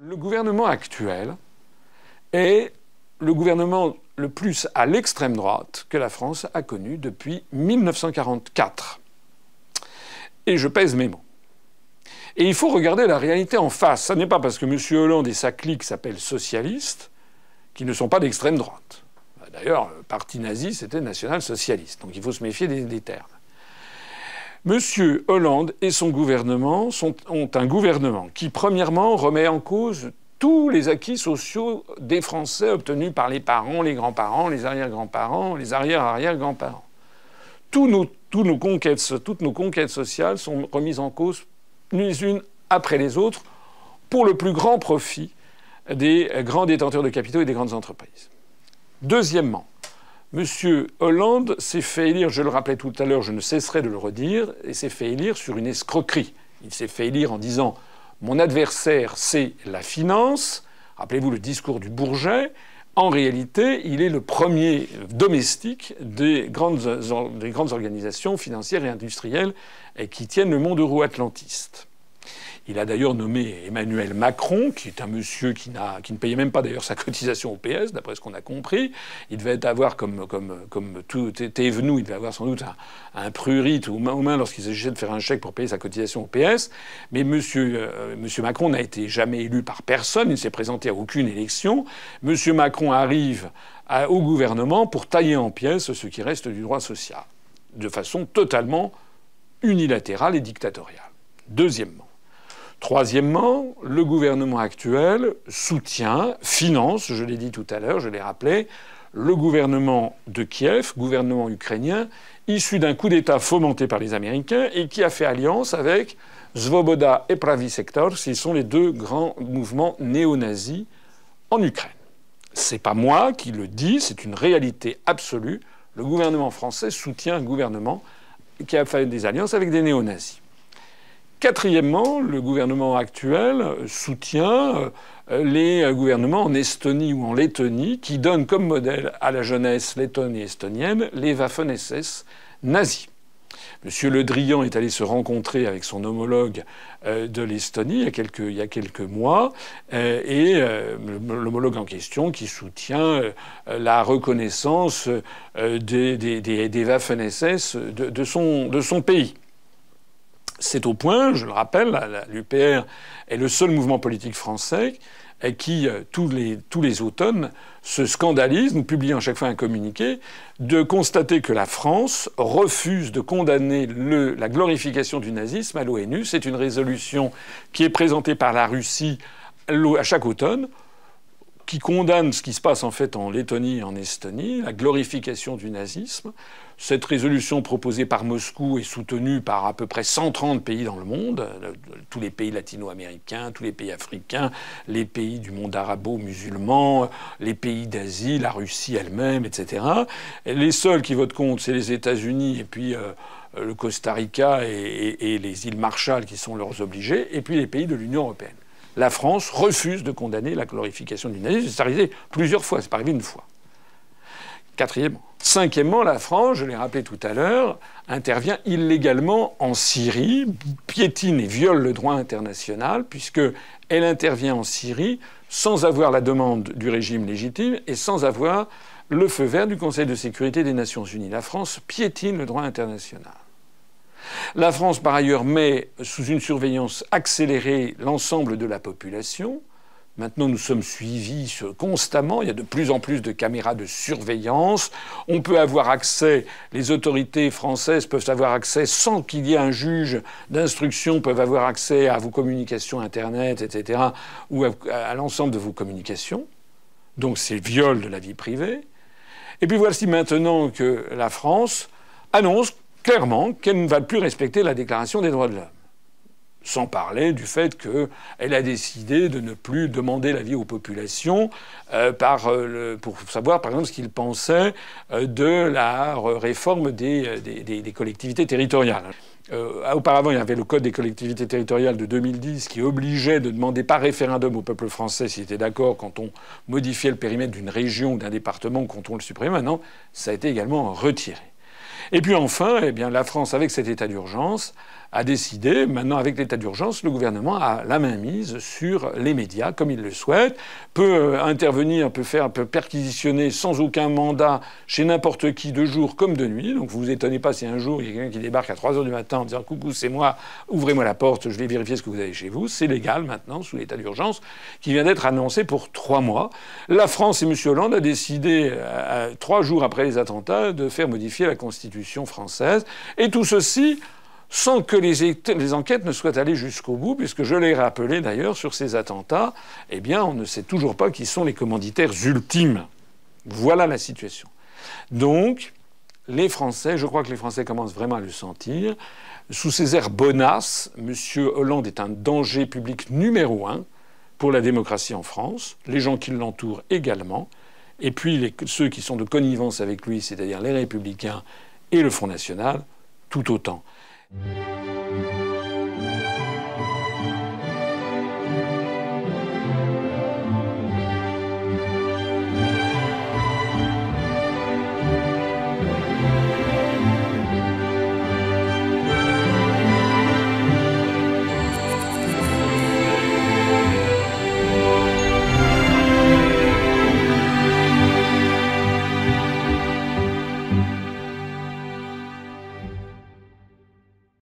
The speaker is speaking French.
Le gouvernement actuel est le gouvernement le plus à l'extrême droite que la France a connu depuis 1944. Et je pèse mes mots. Et il faut regarder la réalité en face. Ça n'est pas parce que M. Hollande et sa clique s'appellent socialistes qu'ils ne sont pas d'extrême droite. D'ailleurs, le parti nazi, c'était national-socialiste. Donc il faut se méfier des termes. M. Hollande et son gouvernement ont un gouvernement qui, premièrement, remet en cause tous les acquis sociaux des Français obtenus par les parents, les grands-parents, les arrière-grands-parents, les arrière-arrière-grands-parents. Toutes nos conquêtes sociales sont remises en cause les unes après les autres pour le plus grand profit des grands détenteurs de capitaux et des grandes entreprises. Deuxièmement, M. Hollande s'est fait élire, je le rappelais tout à l'heure, je ne cesserai de le redire, et s'est fait élire sur une escroquerie. Il s'est fait élire en disant « Mon adversaire, c'est la finance ». Rappelez-vous le discours du Bourget. En réalité, il est le premier domestique des grandes organisations financières et industrielles qui tiennent le monde euro-atlantiste. Il a d'ailleurs nommé Emmanuel Macron, qui est un monsieur qui ne payait même pas d'ailleurs sa cotisation au PS, d'après ce qu'on a compris. Il devait avoir, comme tout était venu, il devait avoir sans doute un prurite aux mains lorsqu'il s'agissait de faire un chèque pour payer sa cotisation au PS. Mais monsieur Macron n'a été jamais élu par personne, il ne s'est présenté à aucune élection. Monsieur Macron arrive au gouvernement pour tailler en pièces ce qui reste du droit social, de façon totalement unilatérale et dictatoriale. Troisièmement, le gouvernement actuel soutient, finance, je l'ai dit tout à l'heure, je l'ai rappelé, le gouvernement de Kiev, gouvernement ukrainien, issu d'un coup d'État fomenté par les Américains et qui a fait alliance avec Svoboda et Pravi Sektor, ce sont les deux grands mouvements néo-nazis en Ukraine. C'est pas moi qui le dis, c'est une réalité absolue. Le gouvernement français soutient un gouvernement qui a fait des alliances avec des néo-nazis. Quatrièmement, le gouvernement actuel soutient les gouvernements en Estonie ou en Lettonie qui donnent comme modèle à la jeunesse lettonne et estonienne les Waffen-SS nazis. M. Le Drian est allé se rencontrer avec son homologue de l'Estonie il y a quelques mois, et l'homologue en question qui soutient la reconnaissance des Waffen-SS de son pays. C'est au point, je le rappelle, l'UPR est le seul mouvement politique français qui, tous les automnes, se scandalise, nous publions à chaque fois un communiqué, de constater que la France refuse de condamner la glorification du nazisme à l'ONU. C'est une résolution qui est présentée par la Russie à chaque automne, qui condamne ce qui se passe en fait en Lettonie et en Estonie, la glorification du nazisme. Cette résolution proposée par Moscou est soutenue par à peu près 130 pays dans le monde, tous les pays latino-américains, tous les pays africains, les pays du monde arabo-musulman, les pays d'Asie, la Russie elle-même, etc. Et les seuls qui votent contre, c'est les États-Unis et puis le Costa Rica et les îles Marshall qui sont leurs obligés, et puis les pays de l'Union européenne. La France refuse de condamner la glorification du nazisme. C'est arrivé plusieurs fois, c'est pas arrivé une fois. Quatrièmement. Cinquièmement, la France, je l'ai rappelé tout à l'heure, intervient illégalement en Syrie, piétine et viole le droit international, puisqu'elle intervient en Syrie sans avoir la demande du régime légitime et sans avoir le feu vert du Conseil de sécurité des Nations Unies. La France piétine le droit international. La France, par ailleurs, met sous une surveillance accélérée l'ensemble de la population. Maintenant, nous sommes suivis constamment. Il y a de plus en plus de caméras de surveillance. On peut avoir accès, les autorités françaises peuvent avoir accès sans qu'il y ait un juge d'instruction, peuvent avoir accès à vos communications Internet, etc., ou à l'ensemble de vos communications. Donc c'est viol de la vie privée. Et puis voici maintenant que la France annonce clairement qu'elle ne va plus respecter la Déclaration des droits de l'homme. Sans parler du fait qu'elle a décidé de ne plus demander l'avis aux populations pour savoir, par exemple, ce qu'ils pensaient de la réforme des collectivités territoriales. Auparavant, il y avait le Code des collectivités territoriales de 2010 qui obligeait de demander par référendum au peuple français s'il était d'accord quand on modifiait le périmètre d'une région ou d'un département ou quand on le supprimait. Maintenant, ça a été également retiré. Et puis enfin, eh bien, la France, avec cet état d'urgence, a décidé, maintenant avec l'état d'urgence, le gouvernement a la main mise sur les médias comme il le souhaite, peut intervenir, peut perquisitionner sans aucun mandat chez n'importe qui de jour comme de nuit. Donc vous vous étonnez pas si un jour il y a quelqu'un qui débarque à 3 heures du matin en disant « Coucou, c'est moi, ouvrez-moi la porte, je vais vérifier ce que vous avez chez vous ». C'est légal maintenant sous l'état d'urgence qui vient d'être annoncé pour 3 mois. La France et M. Hollande a décidé, 3 jours après les attentats, de faire modifier la Constitution française. Et tout ceci sans que les enquêtes ne soient allées jusqu'au bout, puisque je l'ai rappelé d'ailleurs sur ces attentats, eh bien on ne sait toujours pas qui sont les commanditaires ultimes. Voilà la situation. Donc, les Français, je crois que les Français commencent vraiment à le sentir. Sous ces airs bonasses, M. Hollande est un danger public numéro 1 pour la démocratie en France, les gens qui l'entourent également, et puis ceux qui sont de connivence avec lui, c'est-à-dire les Républicains et le Front National, tout autant.